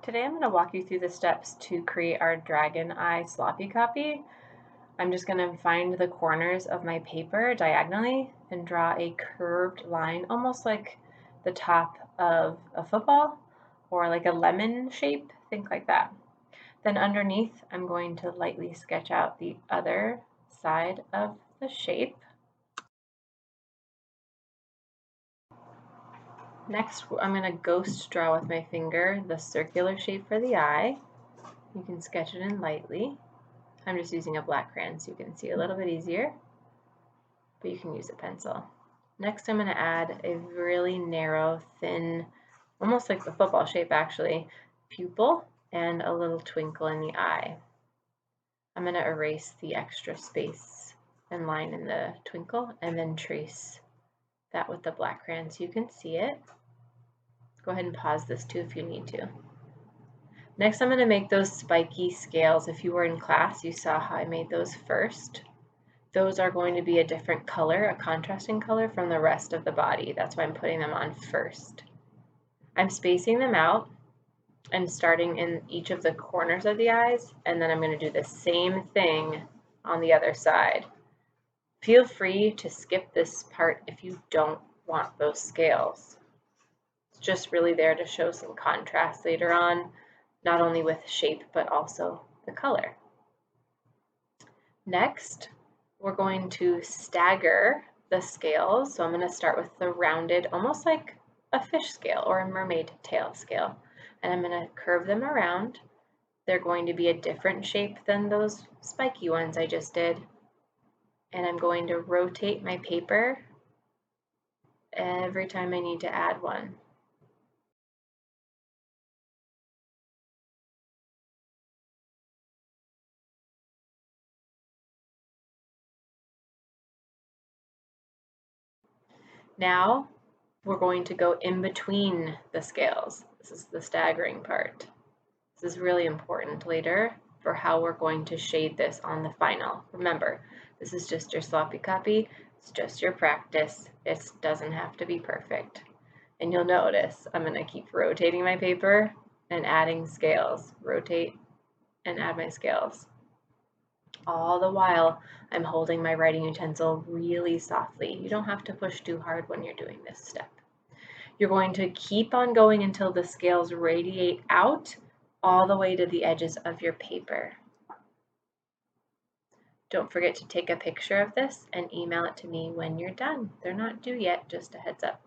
Today I'm going to walk you through the steps to create our dragon eye sloppy copy. I'm just going to find the corners of my paper diagonally and draw a curved line, almost like the top of a football or like a lemon shape, think like that. Then underneath, I'm going to lightly sketch out the other side of the shape. Next, I'm going to ghost draw with my finger the circular shape for the eye. You can sketch it in lightly. I'm just using a black crayon so you can see a little bit easier, but you can use a pencil. Next, I'm going to add a really narrow, thin, almost like the football shape actually, pupil and a little twinkle in the eye. I'm going to erase the extra space and line in the twinkle and then trace that with the black crayon so you can see it. Go ahead and pause this too if you need to. Next, I'm going to make those spiky scales. If you were in class, you saw how I made those first. Those are going to be a different color, a contrasting color from the rest of the body. That's why I'm putting them on first. I'm spacing them out and starting in each of the corners of the eyes, and then I'm going to do the same thing on the other side. Feel free to skip this part if you don't want those scales. It's just really there to show some contrast later on, not only with shape, but also the color. Next, we're going to stagger the scales. So I'm going to start with the rounded, almost like a fish scale or a mermaid tail scale. And I'm going to curve them around. They're going to be a different shape than those spiky ones I just did. And I'm going to rotate my paper every time I need to add one. Now we're going to go in between the scales. This is the staggering part. This is really important later for how we're going to shade this on the final. Remember, this is just your sloppy copy. It's just your practice. It doesn't have to be perfect. And you'll notice I'm going to keep rotating my paper and adding scales. Rotate and add my scales. All the while, I'm holding my writing utensil really softly. You don't have to push too hard when you're doing this step. You're going to keep on going until the scales radiate out all the way to the edges of your paper. Don't forget to take a picture of this and email it to me when you're done. They're not due yet, just a heads up.